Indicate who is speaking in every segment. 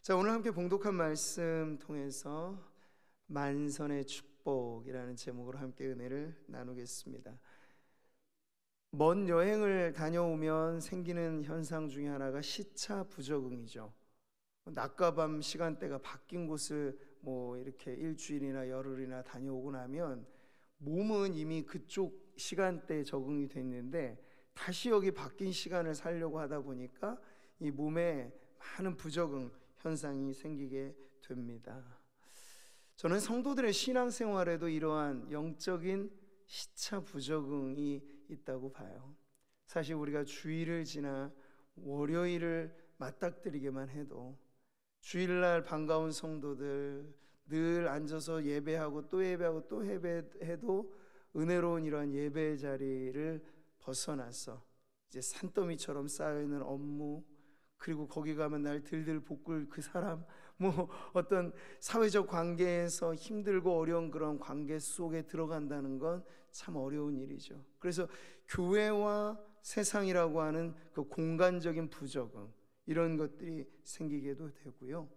Speaker 1: 자, 오늘 함께 봉독한 말씀 통해서 만선의 축복이라는 제목으로 함께 은혜를 나누겠습니다. 먼 여행을 다녀오면 생기는 현상 중에 하나가 시차 부적응이죠. 낮과 밤 시간대가 바뀐 곳을 이렇게 일주일이나 열흘이나 다녀오고 나면 몸은 이미 그쪽 시간대에 적응이 됐는데 다시 여기 바뀐 시간을 살려고 하다 보니까 이 몸에 많은 부적응 현상이 생기게 됩니다. 저는 성도들의 신앙생활에도 이러한 영적인 시차 부적응이 있다고 봐요. 사실 우리가 주일을 지나 월요일을 맞닥뜨리게만 해도 주일날 반가운 성도들 늘 앉아서 예배하고 또 예배하고 또 예배해도 은혜로운 이러한 예배의 자리를 벗어나서 이제 산더미처럼 쌓여있는 업무, 그리고 거기 가면 날 들들 볶을 그 사람, 어떤 사회적 관계에서 힘들고 어려운 그런 관계 속에 들어간다는 건 참 어려운 일이죠. 그래서 교회와 세상이라고 하는 그 공간적인 부적응, 이런 것들이 생기게도 되고요.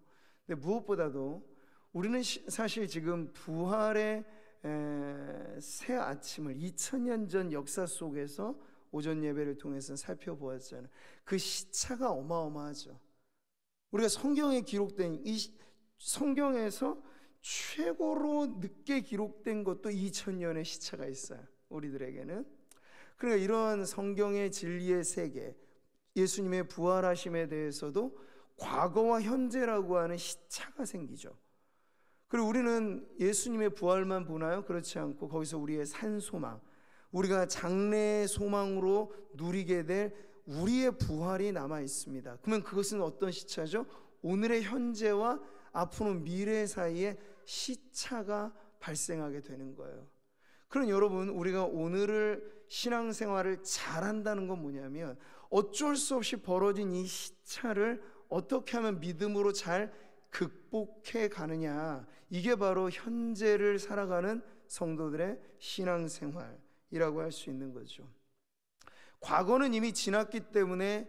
Speaker 1: 근데 무엇보다도 우리는 사실 지금 부활의 새 아침을 2000년 전 역사 속에서 오전 예배를 통해서 살펴보았잖아요. 그 시차가 어마어마하죠. 우리가 성경에 기록된 이 성경에서 최고로 늦게 기록된 것도 2000년의 시차가 있어요, 우리들에게는. 그러니까 이런 성경의 진리의 세계, 예수님의 부활하심에 대해서도 과거와 현재라고 하는 시차가 생기죠. 그리고 우리는 예수님의 부활만 보나요? 그렇지 않고 거기서 우리의 산소망, 우리가 장래의 소망으로 누리게 될 우리의 부활이 남아 있습니다. 그러면 그것은 어떤 시차죠? 오늘의 현재와 앞으로 미래 사이에 시차가 발생하게 되는 거예요. 그럼 여러분, 우리가 오늘을 신앙생활을 잘한다는 건 뭐냐면 어쩔 수 없이 벌어진 이 시차를 어떻게 하면 믿음으로 잘 극복해 가느냐, 이게 바로 현재를 살아가는 성도들의 신앙생활이라고 할 수 있는 거죠. 과거는 이미 지났기 때문에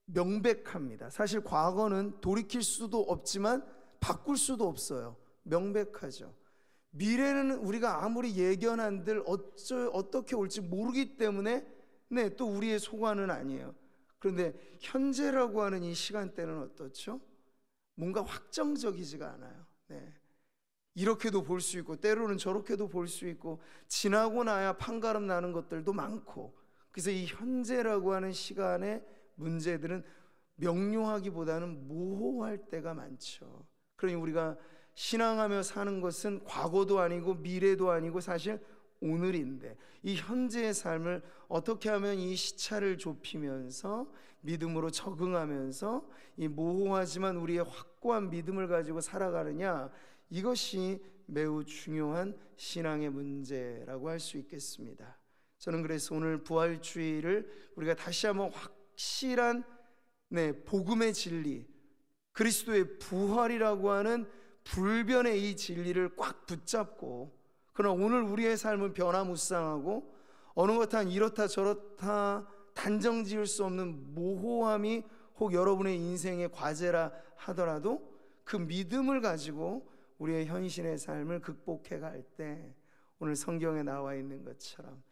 Speaker 1: 명백합니다. 사실 과거는 돌이킬 수도 없지만 바꿀 수도 없어요. 명백하죠. 미래는 우리가 아무리 예견한들 어떻게 올지 모르기 때문에 또 우리의 소관은 아니에요. 그런데 현재라고 하는 이 시간대는 어떻죠? 뭔가 확정적이지가 않아요. 이렇게도 볼 수 있고 때로는 저렇게도 볼 수 있고 지나고 나야 판가름 나는 것들도 많고, 그래서 이 현재라고 하는 시간의 문제들은 명료하기보다는 모호할 때가 많죠. 그러니 우리가 신앙하며 사는 것은 과거도 아니고 미래도 아니고 사실 오늘인데, 이 현재의 삶을 어떻게 하면 이 시차를 좁히면서 믿음으로 적응하면서 이 모호하지만 우리의 확고한 믿음을 가지고 살아가느냐, 이것이 매우 중요한 신앙의 문제라고 할 수 있겠습니다. 저는 그래서 오늘 부활주의를 우리가 다시 한번 확실한 복음의 진리, 그리스도의 부활이라고 하는 불변의 이 진리를 꽉 붙잡고, 그러나 오늘 우리의 삶은 변화무쌍하고 어느 것 한 이렇다 저렇다 단정 지을 수 없는 모호함이 혹 여러분의 인생의 과제라 하더라도 그 믿음을 가지고 우리의 현실의 삶을 극복해 갈 때 오늘 성경에 나와 있는 것처럼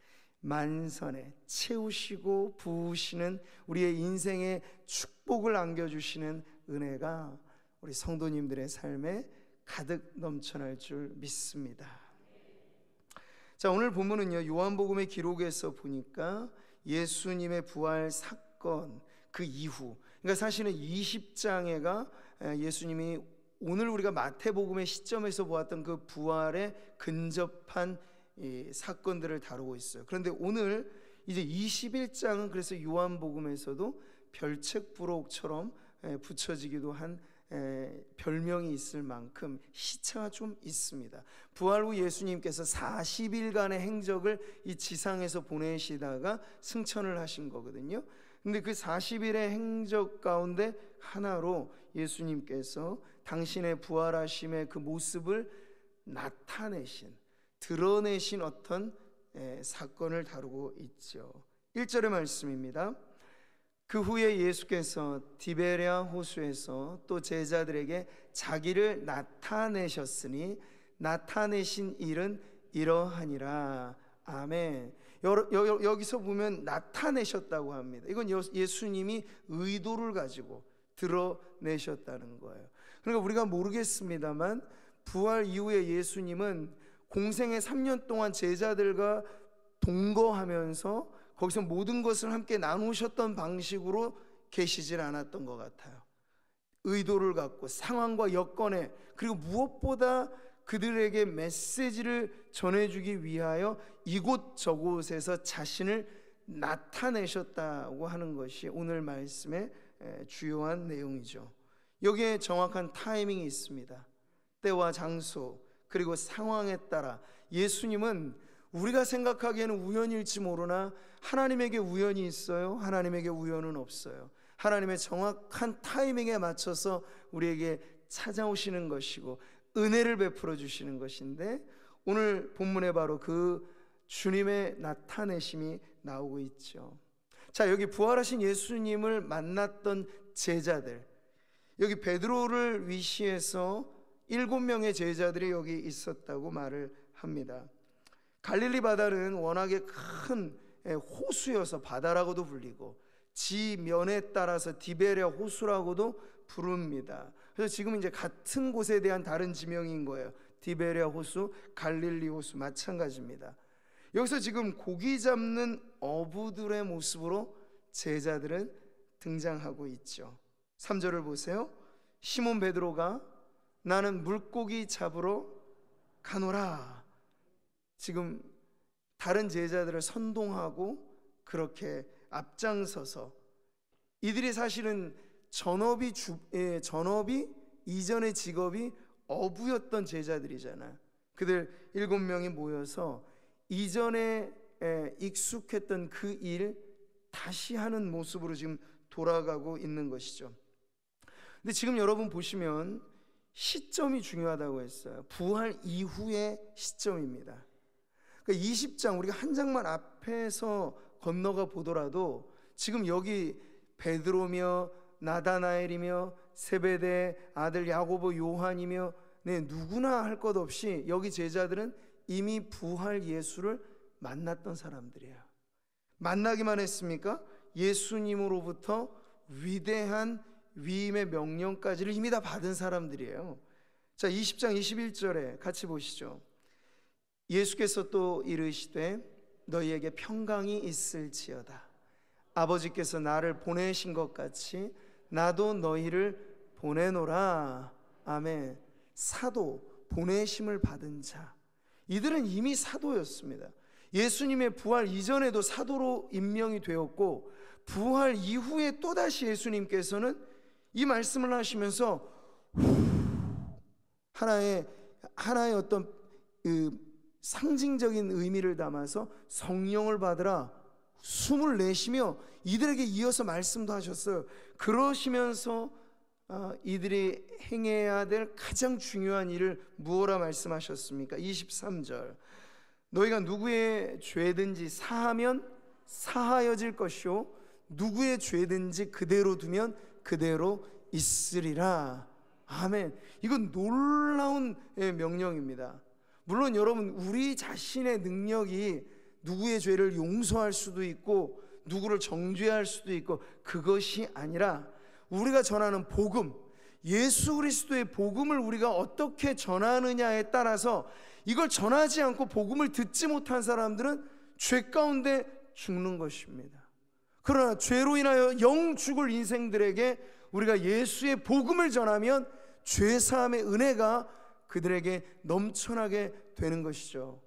Speaker 1: 만선에 채우시고 부으시는 우리의 인생의 축복을 안겨주시는 은혜가 우리 성도님들의 삶에 가득 넘쳐날 줄 믿습니다. 자, 오늘 본문은요, 요한복음의 기록에서 보니까 예수님의 부활 사건 그 이후, 그러니까 사실은 20장회가 예수님이 오늘 우리가 마태복음의 시점에서 보았던 그 부활에 근접한 이 사건들을 다루고 있어요. 그런데 오늘 이제 21장은 그래서 요한복음에서도 별책부록처럼 붙여지기도 한 별명이 있을 만큼 시차가 좀 있습니다. 부활 후 예수님께서 40일간의 행적을 이 지상에서 보내시다가 승천을 하신 거거든요. 근데 그 40일의 행적 가운데 하나로 예수님께서 당신의 부활하심의 그 모습을 나타내신, 드러내신 어떤 사건을 다루고 있죠. 1절의 말씀입니다. 그 후에 예수께서 디베랴 호수에서 또 제자들에게 자기를 나타내셨으니 나타내신 일은 이러하니라. 아멘. 여기서 보면 나타내셨다고 합니다. 이건 예수님이 의도를 가지고 드러내셨다는 거예요. 그러니까 우리가 모르겠습니다만 부활 이후에 예수님은 공생의 3년 동안 제자들과 동거하면서 거기서 모든 것을 함께 나누셨던 방식으로 계시질 않았던 것 같아요. 의도를 갖고 상황과 여건에, 그리고 무엇보다 그들에게 메시지를 전해주기 위하여 이곳저곳에서 자신을 나타내셨다고 하는 것이 오늘 말씀의 주요한 내용이죠. 여기에 정확한 타이밍이 있습니다. 때와 장소 그리고 상황에 따라 예수님은 우리가 생각하기에는 우연일지 모르나 하나님에게 우연이 있어요. 하나님에게 우연은 없어요. 하나님의 정확한 타이밍에 맞춰서 우리에게 찾아오시는 것이고 은혜를 베풀어 주시는 것인데, 오늘 본문에 바로 그 주님의 나타내심이 나오고 있죠. 자, 여기 부활하신 예수님을 만났던 제자들, 여기 베드로를 위시해서 7명의 제자들이 여기 있었다고 말을 합니다. 갈릴리 바다는 워낙에 큰 호수여서 바다라고도 불리고 지면에 따라서 디베랴 호수라고도 부릅니다. 그래서 지금 이제 같은 곳에 대한 다른 지명인 거예요. 디베랴 호수, 갈릴리 호수 마찬가지입니다. 여기서 지금 고기 잡는 어부들의 모습으로 제자들은 등장하고 있죠. 3절을 보세요. 시몬 베드로가 나는 물고기 잡으러 가노라. 지금 다른 제자들을 선동하고 그렇게 앞장서서, 이들이 사실은 전업이 이전의 직업이 어부였던 제자들이잖아요. 그들 7명이 모여서 이전에 익숙했던 그 일 다시 하는 모습으로 지금 돌아가고 있는 것이죠. 근데 지금 여러분 보시면 시점이 중요하다고 했어요. 부활 이후의 시점입니다. 그러니까 20장 우리가 한 장만 앞에서 건너가 보더라도 지금 여기 베드로며 나다나엘이며 세베대 아들 야고보 요한이며 누구나 할 것 없이 여기 제자들은 이미 부활 예수를 만났던 사람들이에요. 만나기만 했습니까? 예수님으로부터 위대한 위임의 명령까지를 이미 다 받은 사람들이에요. 자, 20장 21절에 같이 보시죠. 예수께서 또 이르시되 너희에게 평강이 있을지어다. 아버지께서 나를 보내신 것 같이 나도 너희를 보내노라. 아멘. 사도, 보내심을 받은 자, 이들은 이미 사도였습니다. 예수님의 부활 이전에도 사도로 임명이 되었고, 부활 이후에 또다시 예수님께서는 이 말씀을 하시면서 하나의 어떤 상징적인 의미를 담아서 성령을 받으라 숨을 내쉬며 이들에게 이어서 말씀도 하셨어요. 그러시면서 이들이 행해야 될 가장 중요한 일을 무엇라 말씀하셨습니까? 23절, 너희가 누구의 죄든지 사하면 사하여질 것이요 누구의 죄든지 그대로 두면 그대로 있으리라. 아멘. 이건 놀라운 명령입니다. 물론 여러분, 우리 자신의 능력이 누구의 죄를 용서할 수도 있고 누구를 정죄할 수도 있고, 그것이 아니라 우리가 전하는 복음, 예수 그리스도의 복음을 우리가 어떻게 전하느냐에 따라서, 이걸 전하지 않고 복음을 듣지 못한 사람들은 죄 가운데 죽는 것입니다. 그러나 죄로 인하여 영 죽을 인생들에게 우리가 예수의 복음을 전하면 죄사함의 은혜가 그들에게 넘쳐나게 되는 것이죠.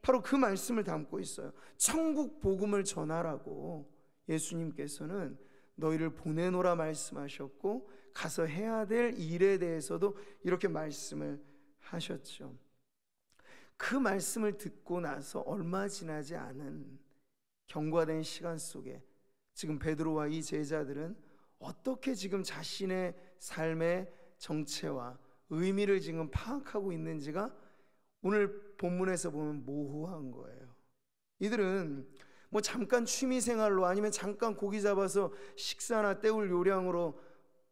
Speaker 1: 바로 그 말씀을 담고 있어요. 천국 복음을 전하라고 예수님께서는 너희를 보내노라 말씀하셨고, 가서 해야 될 일에 대해서도 이렇게 말씀을 하셨죠. 그 말씀을 듣고 나서 얼마 지나지 않은 경과된 시간 속에 지금 베드로와 이 제자들은 어떻게 지금 자신의 삶의 정체와 의미를 지금 파악하고 있는지가 오늘 본문에서 보면 모호한 거예요. 이들은 뭐 잠깐 취미생활로 아니면 잠깐 고기 잡아서 식사나 때울 요량으로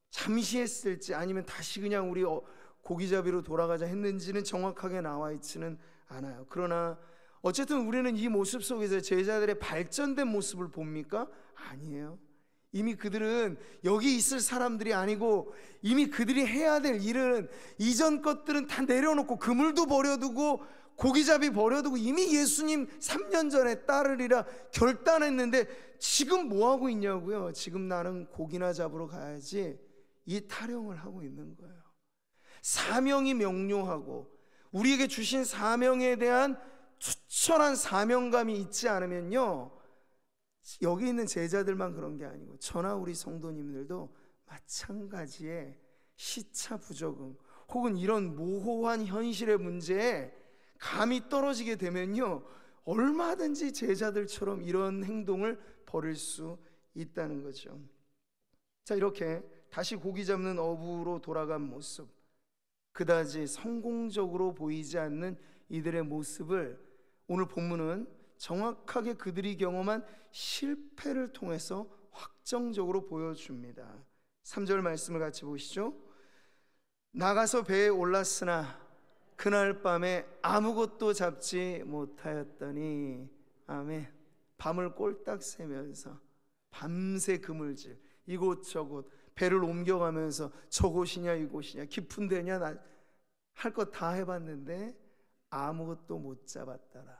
Speaker 1: 잠시 했을지 아니면 다시 그냥 우리 고기잡이로 돌아가자 했는지는 정확하게 나와 있지는 않아요. 그러나 어쨌든 우리는 이 모습 속에서 제자들의 발전된 모습을 봅니까? 아니에요. 이미 그들은 여기 있을 사람들이 아니고 이미 그들이 해야 될 일은 이전 것들은 다 내려놓고 그물도 버려두고 고기잡이 버려두고 이미 예수님 3년 전에 따르리라 결단했는데 지금 뭐하고 있냐고요. 지금 나는 고기나 잡으러 가야지, 이 타령을 하고 있는 거예요. 사명이 명료하고 우리에게 주신 사명에 대한 투철한 사명감이 있지 않으면요, 여기 있는 제자들만 그런 게 아니고 저나 우리 성도님들도 마찬가지의 시차 부적응 혹은 이런 모호한 현실의 문제에 감이 떨어지게 되면요, 얼마든지 제자들처럼 이런 행동을 벌일 수 있다는 거죠. 자, 이렇게 다시 고기 잡는 어부로 돌아간 모습, 그다지 성공적으로 보이지 않는 이들의 모습을 오늘 본문은 정확하게 그들이 경험한 실패를 통해서 확정적으로 보여줍니다. 3절 말씀을 같이 보시죠. 나가서 배에 올랐으나 그날 밤에 아무것도 잡지 못하였더니, 아멘. 밤을 꼴딱 새면서 밤새 그물질 이곳저곳 배를 옮겨가면서 저곳이냐 이곳이냐 깊은 데냐 할 것 다 해봤는데 아무것도 못 잡았더라.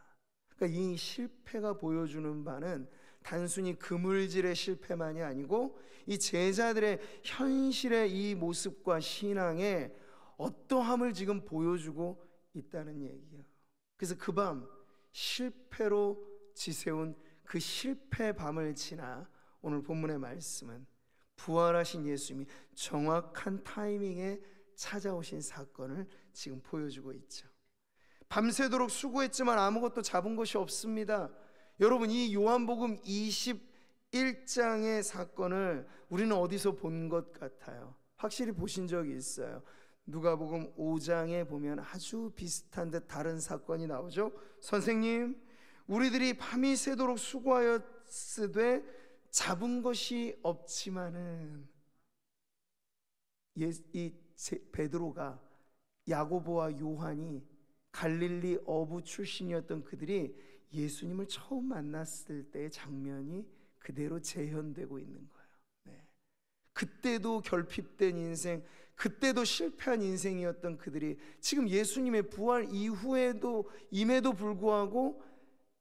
Speaker 1: 그러니까 이 실패가 보여주는 바는 단순히 그물질의 실패만이 아니고 이 제자들의 현실의 이 모습과 신앙의 어떠함을 지금 보여주고 있다는 얘기예요. 그래서 그 밤 실패로 지새운 그 실패 밤을 지나 오늘 본문의 말씀은 부활하신 예수님이 정확한 타이밍에 찾아오신 사건을 지금 보여주고 있죠. 밤새도록 수고했지만 아무것도 잡은 것이 없습니다. 여러분, 이 요한복음 21장의 사건을 우리는 어디서 본 것 같아요? 확실히 보신 적이 있어요. 누가복음 5장에 보면 아주 비슷한 듯 다른 사건이 나오죠. 선생님, 우리들이 밤이 새도록 수고하였으되 잡은 것이 없지만은, 이 베드로가 야고보와 요한이 갈릴리 어부 출신이었던 그들이 예수님을 처음 만났을 때의 장면이 그대로 재현되고 있는 거예요. 네. 그때도 결핍된 인생, 그때도 실패한 인생이었던 그들이 지금 예수님의 부활 이후에도 임에도 불구하고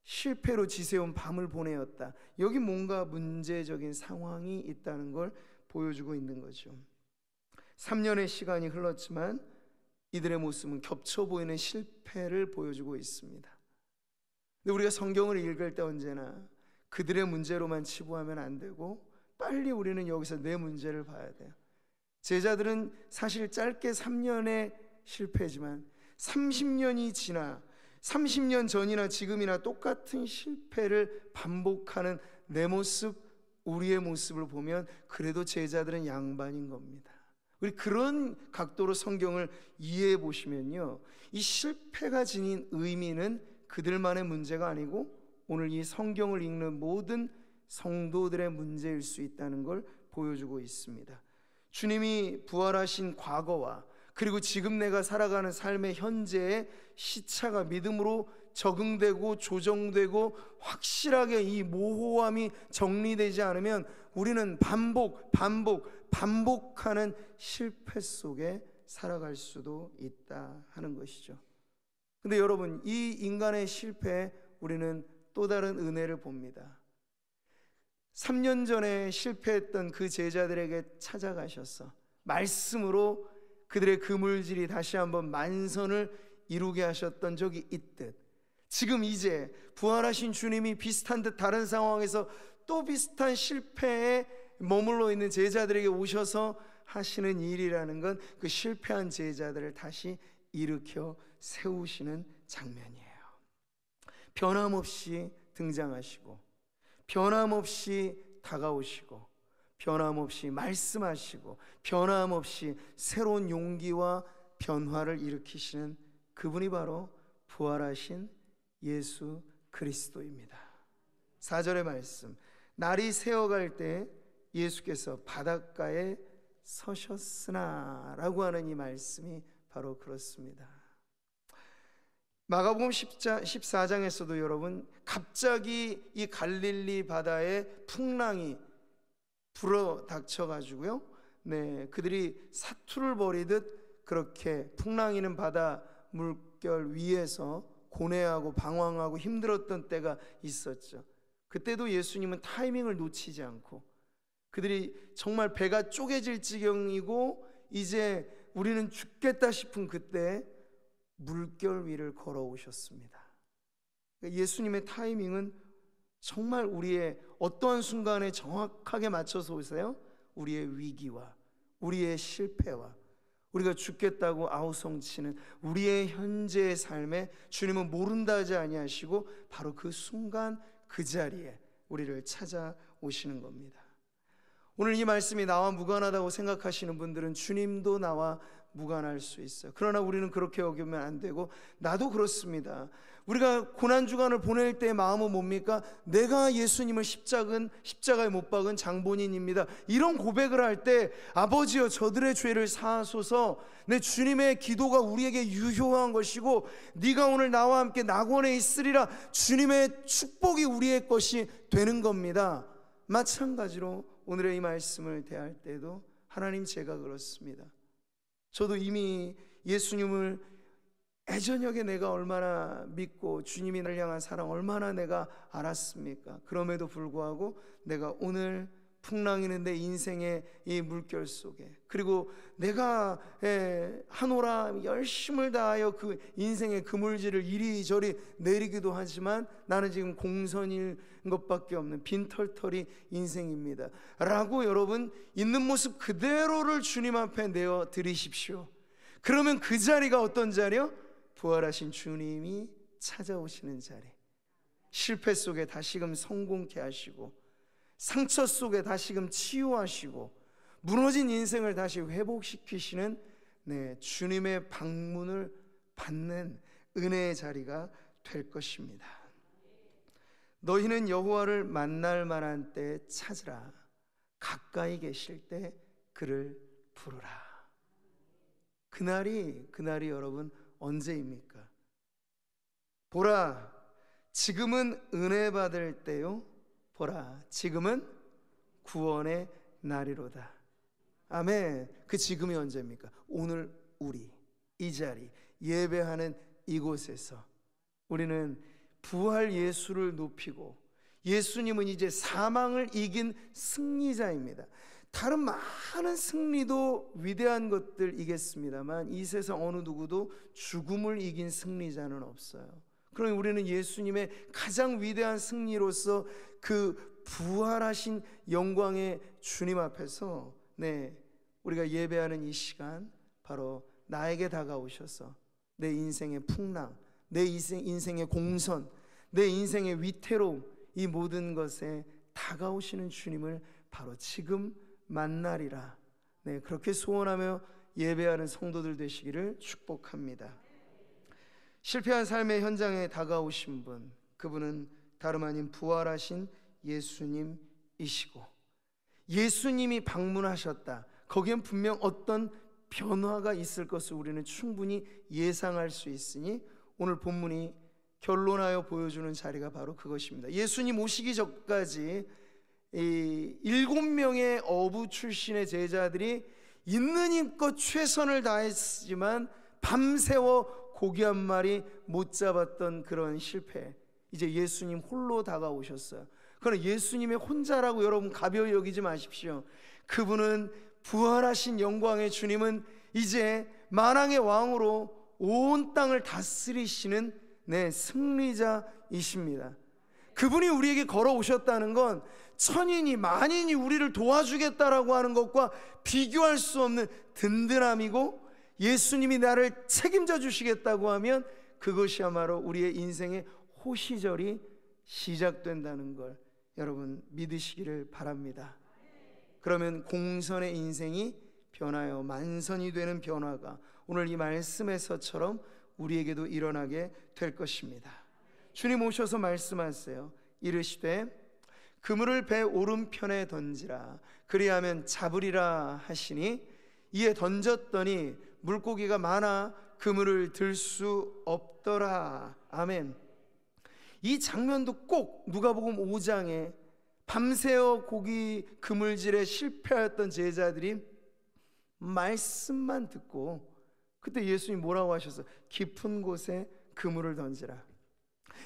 Speaker 1: 실패로 지새운 밤을 보내었다. 여기 뭔가 문제적인 상황이 있다는 걸 보여주고 있는 거죠. 3년의 시간이 흘렀지만 이들의 모습은 겹쳐 보이는 실패를 보여주고 있습니다. 근데 우리가 성경을 읽을 때 언제나 그들의 문제로만 치부하면 안 되고 빨리 우리는 여기서 내 문제를 봐야 돼요. 제자들은 사실 짧게 3년의 실패지만 30년이 지나 30년 전이나 지금이나 똑같은 실패를 반복하는 내 모습, 우리의 모습을 보면 그래도 제자들은 양반인 겁니다. 우리 그런 각도로 성경을 이해해 보시면요, 이 실패가 지닌 의미는 그들만의 문제가 아니고 오늘 이 성경을 읽는 모든 성도들의 문제일 수 있다는 걸 보여주고 있습니다. 주님이 부활하신 과거와 그리고 지금 내가 살아가는 삶의 현재의 시차가 믿음으로 적응되고 조정되고 확실하게 이 모호함이 정리되지 않으면 우리는 반복하는 실패 속에 살아갈 수도 있다 하는 것이죠. 근데 여러분, 이 인간의 실패에 우리는 또 다른 은혜를 봅니다. 3년 전에 실패했던 그 제자들에게 찾아가셔서 말씀으로 그들의 그물질이 다시 한번 만선을 이루게 하셨던 적이 있듯, 지금 이제 부활하신 주님이 비슷한 듯 다른 상황에서 또 비슷한 실패에 머물러 있는 제자들에게 오셔서 하시는 일이라는 건 그 실패한 제자들을 다시 일으켜 세우시는 장면이에요. 변함없이 등장하시고 변함없이 다가오시고 변함없이 말씀하시고 변함없이 새로운 용기와 변화를 일으키시는 그분이 바로 부활하신 예수 그리스도입니다. 4절의 말씀, 날이 새어갈 때 예수께서 바닷가에 서셨으나 라고 하는 이 말씀이 바로 그렇습니다. 마가복음 14장에서도 여러분, 갑자기 이 갈릴리 바다에 풍랑이 불어 닥쳐가지고요, 그들이 사투를 벌이듯 그렇게 풍랑이는 바다 물결 위에서 고뇌하고 방황하고 힘들었던 때가 있었죠. 그때도 예수님은 타이밍을 놓치지 않고, 그들이 정말 배가 쪼개질 지경이고 이제 우리는 죽겠다 싶은 그때 물결 위를 걸어오셨습니다. 예수님의 타이밍은 정말 우리의 어떠한 순간에 정확하게 맞춰서 오세요. 우리의 위기와 우리의 실패와 우리가 죽겠다고 아우성치는 우리의 현재의 삶에 주님은 모른다 하지 아니하시고 바로 그 순간 그 자리에 우리를 찾아오시는 겁니다. 오늘 이 말씀이 나와 무관하다고 생각하시는 분들은 주님도 나와 무관할 수 있어요. 그러나 우리는 그렇게 여기면 안 되고, 나도 그렇습니다. 우리가 고난주간을 보낼 때의 마음은 뭡니까? 내가 예수님을 십자가에 못 박은 장본인입니다. 이런 고백을 할 때, 아버지여 저들의 죄를 사하소서, 내 주님의 기도가 우리에게 유효한 것이고 네가 오늘 나와 함께 낙원에 있으리라, 주님의 축복이 우리의 것이 되는 겁니다. 마찬가지로 오늘의 이 말씀을 대할 때도 하나님, 제가 그렇습니다. 저도 이미 예수님을 애저녁에 내가 얼마나 믿고 주님이 나를 향한 사랑 얼마나 내가 알았습니까? 그럼에도 불구하고 내가 오늘 풍랑이는 내 인생의 이 물결 속에, 그리고 내가 하노라 열심을 다하여 그 인생의 그물질을 이리저리 내리기도 하지만 나는 지금 공선인 것밖에 없는 빈털터리 인생입니다 라고 여러분 있는 모습 그대로를 주님 앞에 내어 드리십시오. 그러면 그 자리가 어떤 자리요? 부활하신 주님이 찾아오시는 자리, 실패 속에 다시금 성공케 하시고 상처 속에 다시금 치유하시고 무너진 인생을 다시 회복시키시는 주님의 방문을 받는 은혜의 자리가 될 것입니다. 너희는 여호와를 만날 만한 때에 찾으라, 가까이 계실 때 그를 부르라. 그날이 여러분 언제입니까? 보라, 지금은 은혜 받을 때요, 보라, 지금은 구원의 날이로다. 아멘. 그 지금이 언제입니까? 오늘 우리 이 자리 예배하는 이곳에서 우리는 부활 예수를 높이고, 예수님은 이제 사망을 이긴 승리자입니다. 다른 많은 승리도 위대한 것들이겠습니다만 이 세상 어느 누구도 죽음을 이긴 승리자는 없어요. 그러니 우리는 예수님의 가장 위대한 승리로서 그 부활하신 영광의 주님 앞에서 우리가 예배하는 이 시간, 바로 나에게 다가오셔서 내 인생의 풍랑, 내 인생의 공선, 내 인생의 위태로움, 이 모든 것에 다가오시는 주님을 바로 지금 만나리라. 그렇게 소원하며 예배하는 성도들 되시기를 축복합니다. 실패한 삶의 현장에 다가오신 분, 그분은 다름 아닌 부활하신 예수님이시고, 예수님이 방문하셨다, 거기엔 분명 어떤 변화가 있을 것을 우리는 충분히 예상할 수 있으니 오늘 본문이 결론하여 보여주는 자리가 바로 그것입니다. 예수님 오시기 전까지 이 7명의 어부 출신의 제자들이 있는 힘껏 최선을 다했지만 밤새워 고기 한 마리 못 잡았던 그런 실패, 이제 예수님 홀로 다가오셨어요. 그러나 예수님의 혼자라고 여러분 가벼이 여기지 마십시오. 그분은 부활하신 영광의 주님은 이제 만왕의 왕으로 온 땅을 다스리시는 승리자이십니다. 그분이 우리에게 걸어오셨다는 건 천인이 만인이 우리를 도와주겠다라고 하는 것과 비교할 수 없는 든든함이고, 예수님이 나를 책임져 주시겠다고 하면 그것이야말로 우리의 인생의 호시절이 시작된다는 걸 여러분 믿으시기를 바랍니다. 그러면 공선의 인생이 변하여 만선이 되는 변화가 오늘 이 말씀에서처럼 우리에게도 일어나게 될 것입니다. 주님 오셔서 말씀하세요. 이르시되 그물을 배 오른편에 던지라 그리하면 잡으리라 하시니 이에 던졌더니 물고기가 많아 그물을 들 수 없더라. 아멘. 이 장면도 꼭 누가복음 5장에 밤새워 고기 그물질에 실패하였던 제자들이 말씀만 듣고 그때 예수님 뭐라고 하셨어요? 깊은 곳에 그물을 던지라.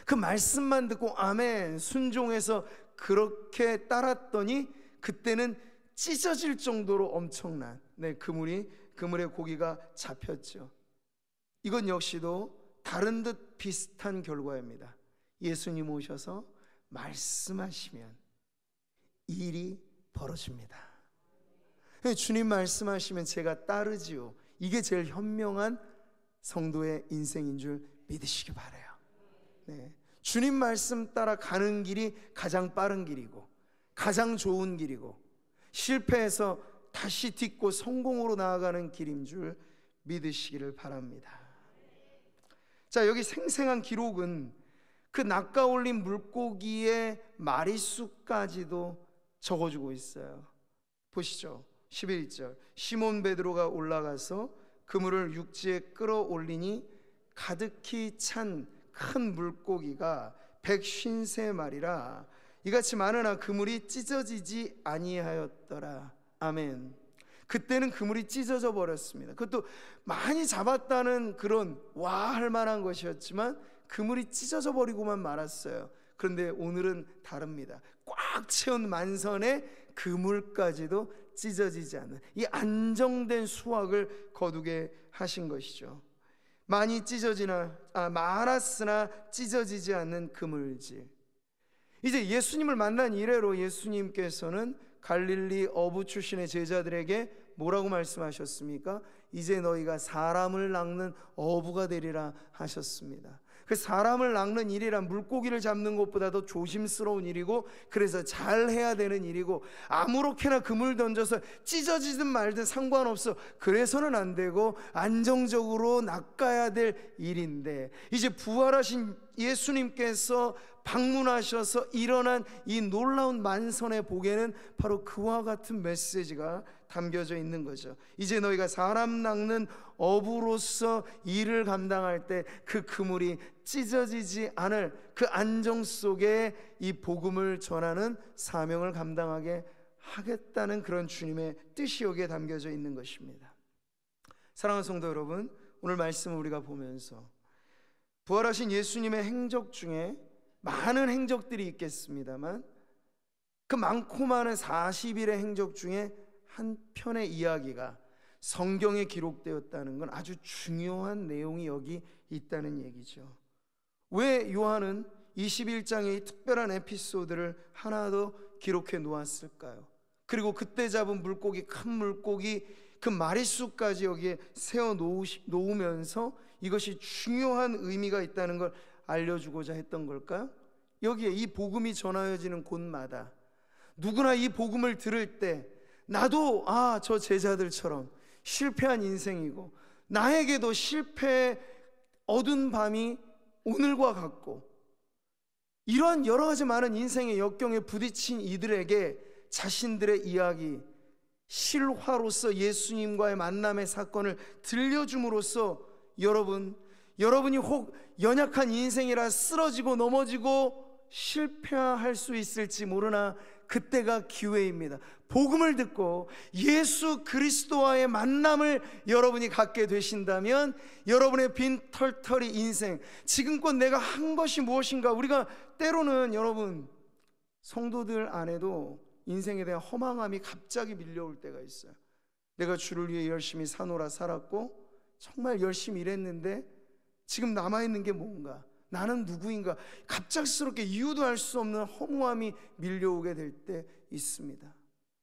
Speaker 1: 그 말씀만 듣고 아멘 순종해서 그렇게 따랐더니 그때는 찢어질 정도로 엄청난 그물에 고기가 잡혔죠. 이건 역시도 다른 듯 비슷한 결과입니다. 예수님 오셔서 말씀하시면 일이 벌어집니다. 주님 말씀하시면 제가 따르지요. 이게 제일 현명한 성도의 인생인 줄 믿으시기 바라요. 주님 말씀 따라 가는 길이 가장 빠른 길이고 가장 좋은 길이고 실패해서 다시 딛고 성공으로 나아가는 길인 줄 믿으시기를 바랍니다. 자, 여기 생생한 기록은 그 낚아올린 물고기의 마리수까지도 적어주고 있어요. 보시죠. 11절 시몬 베드로가 올라가서 그물을 육지에 끌어올리니 가득히 찬 큰 물고기가 153마리라 이같이 많으나 그물이 찢어지지 아니하였더라. 아멘. 그때는 그물이 찢어져 버렸습니다. 그것도 많이 잡았다는 그런 와 할 만한 것이었지만 그물이 찢어져 버리고만 말았어요. 그런데 오늘은 다릅니다. 꽉 채운 만선의 그물까지도 찢어지지 않는 이 안정된 수확을 거두게 하신 것이죠. 많이 말았으나 찢어지지 않는 그물질. 이제 예수님을 만난 이래로 예수님께서는 갈릴리 어부 출신의 제자들에게 뭐라고 말씀하셨습니까? 이제 너희가 사람을 낚는 어부가 되리라 하셨습니다. 그 사람을 낚는 일이란 물고기를 잡는 것보다도 조심스러운 일이고 그래서 잘 해야 되는 일이고 아무렇게나 그물 던져서 찢어지든 말든 상관없어 그래서는 안 되고 안정적으로 낚아야 될 일인데 이제 부활하신 예수님께서 방문하셔서 일어난 이 놀라운 만선의 복에는 바로 그와 같은 메시지가 담겨져 있는 거죠. 이제 너희가 사람 낚는 어부로서 일을 감당할 때 그 그물이 찢어지지 않을 그 안정 속에 이 복음을 전하는 사명을 감당하게 하겠다는 그런 주님의 뜻이 여기에 담겨져 있는 것입니다. 사랑하는 성도 여러분, 오늘 말씀을 우리가 보면서 부활하신 예수님의 행적 중에 많은 행적들이 있겠습니다만 그 많고 많은 40일의 행적 중에 한 편의 이야기가 성경에 기록되었다는 건 아주 중요한 내용이 여기 있다는 얘기죠. 왜 요한은 21장의 이 특별한 에피소드를 하나 더 기록해 놓았을까요? 그리고 그때 잡은 물고기, 큰 물고기 그 마리수까지 여기에 세워 놓으면서 이것이 중요한 의미가 있다는 걸 알려주고자 했던 걸까요? 여기에 이 복음이 전하여지는 곳마다 누구나 이 복음을 들을 때 나도 저 제자들처럼 실패한 인생이고 나에게도 실패의 어두운 밤이 오늘과 같고 이러한 여러 가지 많은 인생의 역경에 부딪힌 이들에게 자신들의 이야기, 실화로서 예수님과의 만남의 사건을 들려줌으로써 여러분이 혹 연약한 인생이라 쓰러지고 넘어지고 실패할 수 있을지 모르나 그때가 기회입니다. 복음을 듣고 예수 그리스도와의 만남을 여러분이 갖게 되신다면 여러분의 빈 털털이 인생, 지금껏 내가 한 것이 무엇인가, 우리가 때로는 여러분 성도들 안에도 인생에 대한 허망함이 갑자기 밀려올 때가 있어요. 내가 주를 위해 열심히 사노라 살았고 정말 열심히 일했는데 지금 남아있는 게 뭔가, 나는 누구인가, 갑작스럽게 이유도 알 수 없는 허무함이 밀려오게 될 때 있습니다.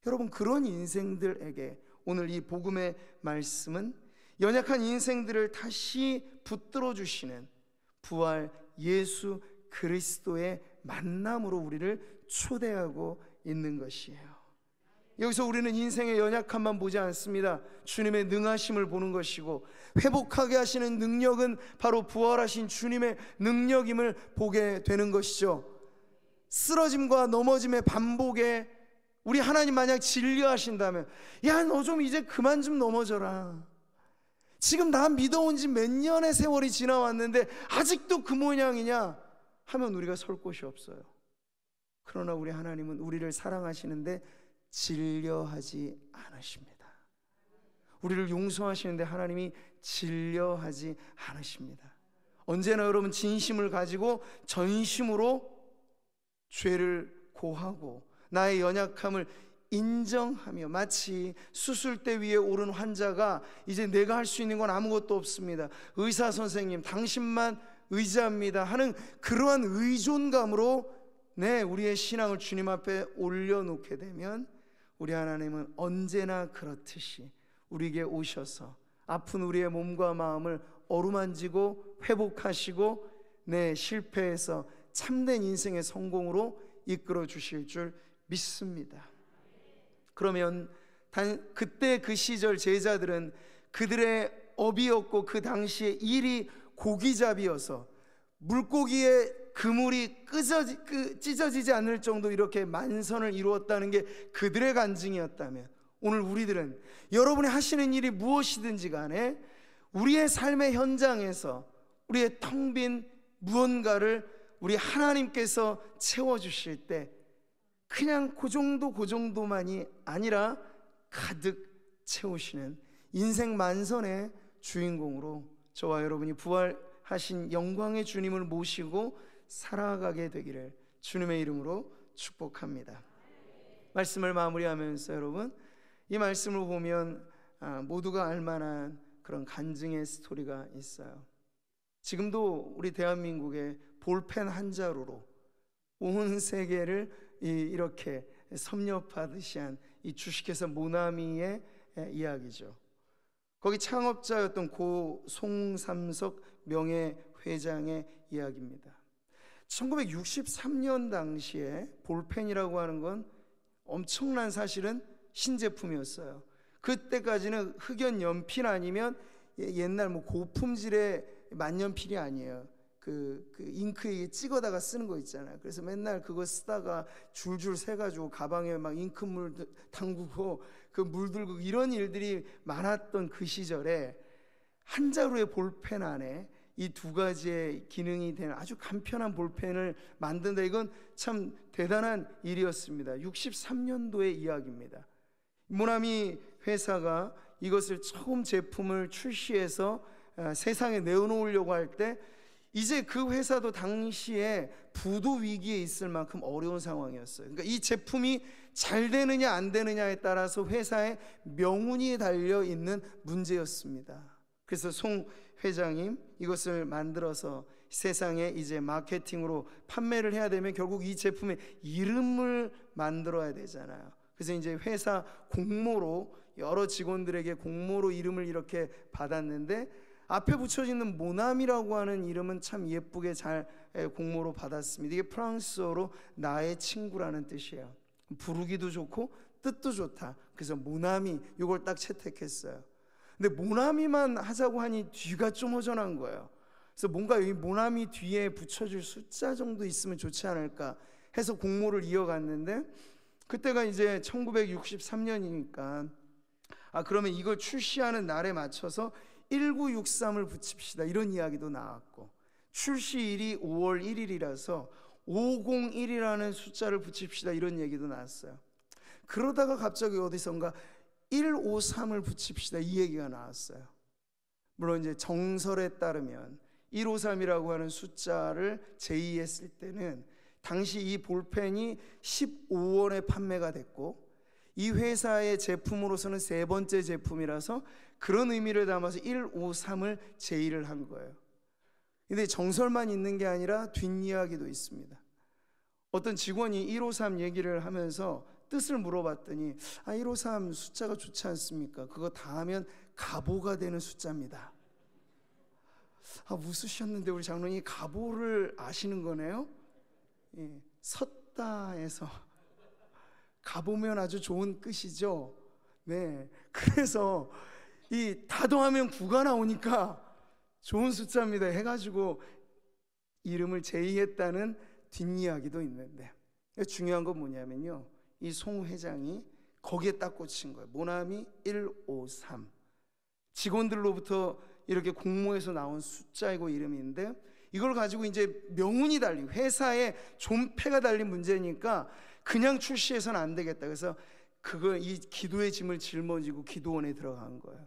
Speaker 1: 여러분, 그런 인생들에게 오늘 이 복음의 말씀은 연약한 인생들을 다시 붙들어 주시는 부활 예수 그리스도의 만남으로 우리를 초대하고 있는 것이에요. 여기서 우리는 인생의 연약함만 보지 않습니다. 주님의 능하심을 보는 것이고 회복하게 하시는 능력은 바로 부활하신 주님의 능력임을 보게 되는 것이죠. 쓰러짐과 넘어짐의 반복에 우리 하나님 만약 진료하신다면, 야, 너 좀 이제 그만 좀 넘어져라. 지금 나 믿어온 지 몇 년의 세월이 지나왔는데 아직도 그 모양이냐 하면 우리가 설 곳이 없어요. 그러나 우리 하나님은 우리를 사랑하시는데 진려하지 않으십니다. 우리를 용서하시는데 하나님이 진려하지 않으십니다. 언제나 여러분 진심을 가지고 전심으로 죄를 고하고 나의 연약함을 인정하며, 마치 수술대 위에 오른 환자가 이제 내가 할 수 있는 건 아무것도 없습니다, 의사 선생님 당신만 의지합니다 하는 그러한 의존감으로 우리의 신앙을 주님 앞에 올려놓게 되면, 우리 하나님은 언제나 그렇듯이 우리에게 오셔서 아픈 우리의 몸과 마음을 어루만지고 회복하시고 실패에서 참된 인생의 성공으로 이끌어 주실 줄 믿습니다. 그러면 그때 그 시절 제자들은 그들의 업이었고 그 당시에 일이 고기잡이여서 물고기의 그물이 찢어지지 않을 정도 이렇게 만선을 이루었다는 게 그들의 간증이었다면, 오늘 우리들은 여러분이 하시는 일이 무엇이든지 간에 우리의 삶의 현장에서 우리의 텅 빈 무언가를 우리 하나님께서 채워주실 때 그냥 그 정도만이 아니라 가득 채우시는 인생 만선의 주인공으로 저와 여러분이 부활하신 영광의 주님을 모시고 살아가게 되기를 주님의 이름으로 축복합니다. 말씀을 마무리하면서 여러분, 이 말씀을 보면 모두가 알만한 그런 간증의 스토리가 있어요. 지금도 우리 대한민국의 볼펜 한 자루로 온 세계를 이렇게 섭렵하듯이 한 이 주식회사 모나미의 이야기죠. 거기 창업자였던 고 송삼석 명예회장의 이야기입니다. 1963년 당시에 볼펜이라고 하는 건 엄청난, 사실은 신제품이었어요. 그때까지는 흑연 연필 아니면 옛날 고품질의 만년필이 아니에요. 그 잉크에 찍어다가 쓰는 거 있잖아요. 그래서 맨날 그거 쓰다가 줄줄 새가지고 가방에 막 잉크물 담그고 그 물 들고 이런 일들이 많았던 그 시절에 한 자루의 볼펜 안에 이 두 가지의 기능이 되는 아주 간편한 볼펜을 만든다. 이건 참 대단한 일이었습니다. 63년도의 이야기입니다. 모나미 회사가 이것을 처음 제품을 출시해서 세상에 내어놓으려고 할 때, 이제 그 회사도 당시에 부도 위기에 있을 만큼 어려운 상황이었어요. 그러니까 이 제품이 잘 되느냐 안 되느냐에 따라서 회사의 명운이 달려 있는 문제였습니다. 그래서 송 회장님, 이것을 만들어서 세상에 이제 마케팅으로 판매를 해야 되면 결국 이 제품의 이름을 만들어야 되잖아요. 그래서 이제 회사 공모로 여러 직원들에게 공모로 이름을 이렇게 받았는데, 앞에 붙여지는 모나미라고 하는 이름은 참 예쁘게 잘 공모로 받았습니다. 이게 프랑스어로 나의 친구라는 뜻이에요. 부르기도 좋고 뜻도 좋다. 그래서 모나미, 이걸 딱 채택했어요. 근데 모나미만 하자고 하니 뒤가 좀 허전한 거예요. 그래서 뭔가 이 모나미 뒤에 붙여줄 숫자 정도 있으면 좋지 않을까 해서 공모를 이어갔는데, 그때가 이제 1963년이니까 그러면 이걸 출시하는 날에 맞춰서 1963을 붙입시다, 이런 이야기도 나왔고, 출시일이 5월 1일이라서 501이라는 숫자를 붙입시다, 이런 얘기도 나왔어요. 그러다가 갑자기 어디선가 153을 붙입시다, 이 얘기가 나왔어요. 물론 이제 정설에 따르면 153이라고 하는 숫자를 제의했을 때는 당시 이 볼펜이 15원에 판매가 됐고, 이 회사의 제품으로서는 세 번째 제품이라서 그런 의미를 담아서 153을 제의를 한 거예요. 근데 정설만 있는 게 아니라 뒷이야기도 있습니다. 어떤 직원이 153 얘기를 하면서 뜻을 물어봤더니 153 숫자가 좋지 않습니까? 그거 다 하면 가보가 되는 숫자입니다. 웃으셨는데 우리 장로님이 가보를 아시는 거네요? 예, 섰다에서 가보면 아주 좋은 끝이죠. 네, 그래서 이 다도하면 9가 나오니까 좋은 숫자입니다 해가지고 이름을 제의했다는 뒷이야기도 있는데, 중요한 건 뭐냐면요, 이 송 회장이 거기에 딱 꽂힌 거예요. 모나미 153, 직원들로부터 이렇게 공모해서 나온 숫자이고 이름인데, 이걸 가지고 이제 명운이 달린, 회사에 존폐가 달린 문제니까 그냥 출시해서는 안 되겠다. 그래서 이 기도의 짐을 짊어지고 기도원에 들어간 거예요.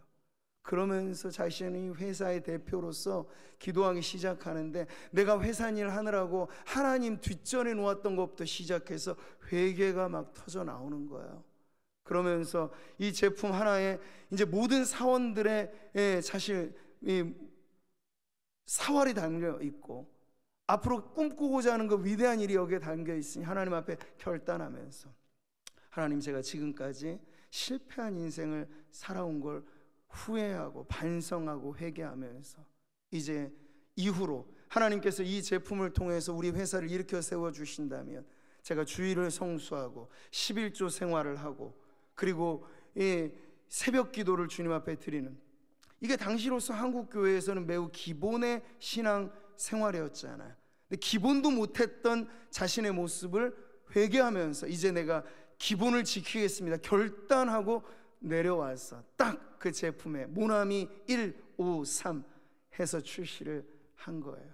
Speaker 1: 그러면서 자신이 회사의 대표로서 기도하기 시작하는데, 내가 회사 일 하느라고 하나님 뒷전에 놓았던 것부터 시작해서 회개가 막 터져 나오는 거예요. 그러면서 이 제품 하나에 이제 모든 사원들의 사실 이 사활이 담겨 있고, 앞으로 꿈꾸고자 하는 그 위대한 일이 여기에 담겨 있으니 하나님 앞에 결단하면서, 하나님, 제가 지금까지 실패한 인생을 살아온 걸 후회하고 반성하고 회개하면서, 이제 이후로 하나님께서 이 제품을 통해서 우리 회사를 일으켜 세워주신다면 제가 주일을 성수하고 11조 생활을 하고, 그리고 이 새벽 기도를 주님 앞에 드리는, 이게 당시로서 한국 교회에서는 매우 기본의 신앙 생활이었잖아요. 근데 기본도 못했던 자신의 모습을 회개하면서 이제 내가 기본을 지키겠습니다 결단하고 내려와서 딱 그 제품에 모나미 153 해서 출시를 한 거예요.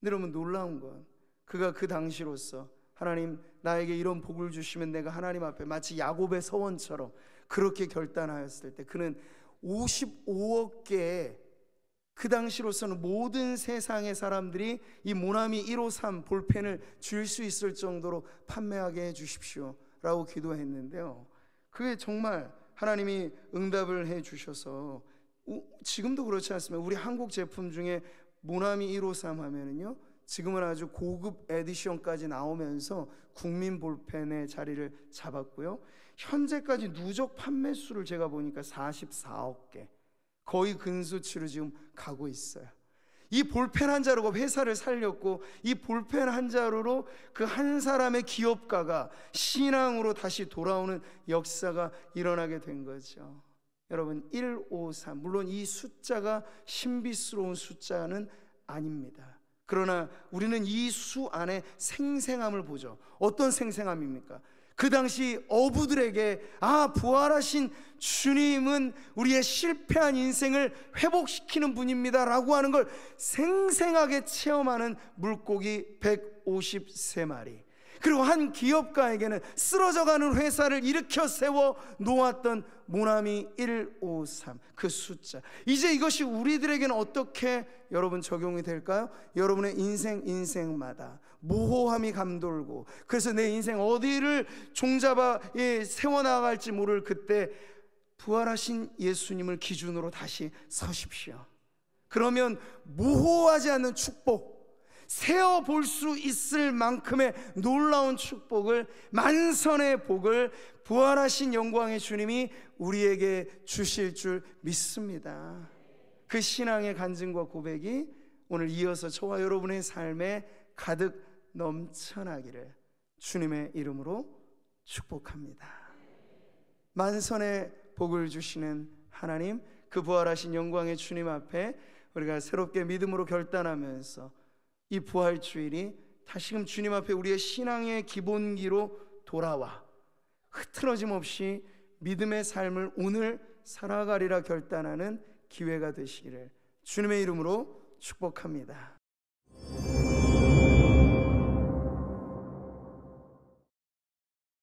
Speaker 1: 근데 여러분, 놀라운 건 그가 그 당시로서 하나님, 나에게 이런 복을 주시면 내가 하나님 앞에 마치 야곱의 서원처럼 그렇게 결단하였을 때, 그는 55억 개의, 그 당시로서는 모든 세상의 사람들이 이 모나미 153 볼펜을 줄 수 있을 정도로 판매하게 해주십시오 라고 기도했는데요, 그게 정말 하나님이 응답을 해주셔서 지금도 그렇지 않습니까? 우리 한국 제품 중에 모나미 153 하면은요, 지금은 아주 고급 에디션까지 나오면서 국민 볼펜의 자리를 잡았고요, 현재까지 누적 판매 수를 제가 보니까 44억 개, 거의 근수치로 지금 가고 있어요. 이 볼펜 한 자루가 회사를 살렸고, 이 볼펜 한 자루로 그 한 사람의 기업가가 신앙으로 다시 돌아오는 역사가 일어나게 된 거죠. 여러분, 153, 물론 이 숫자가 신비스러운 숫자는 아닙니다. 그러나 우리는 이 수 안에 생생함을 보죠. 어떤 생생함입니까? 그 당시 어부들에게, 부활하신 주님은 우리의 실패한 인생을 회복시키는 분입니다 라고 하는 걸 생생하게 체험하는 물고기 153마리, 그리고 한 기업가에게는 쓰러져가는 회사를 일으켜 세워 놓았던 모나미 153, 그 숫자. 이제 이것이 우리들에게는 어떻게 여러분 적용이 될까요? 여러분의 인생마다 모호함이 감돌고, 그래서 내 인생 어디를 종잡아 세워나갈지 모를 그때 부활하신 예수님을 기준으로 다시 서십시오. 그러면 모호하지 않는 축복, 세어볼 수 있을 만큼의 놀라운 축복을, 만선의 복을 부활하신 영광의 주님이 우리에게 주실 줄 믿습니다. 그 신앙의 간증과 고백이 오늘 이어서 저와 여러분의 삶에 가득 넘쳐나기를 주님의 이름으로 축복합니다. 만선의 복을 주시는 하나님, 그 부활하신 영광의 주님 앞에 우리가 새롭게 믿음으로 결단하면서 이 부활주일이 다시금 주님 앞에 우리의 신앙의 기본기로 돌아와 흐트러짐 없이 믿음의 삶을 오늘 살아가리라 결단하는 기회가 되시기를 주님의 이름으로 축복합니다.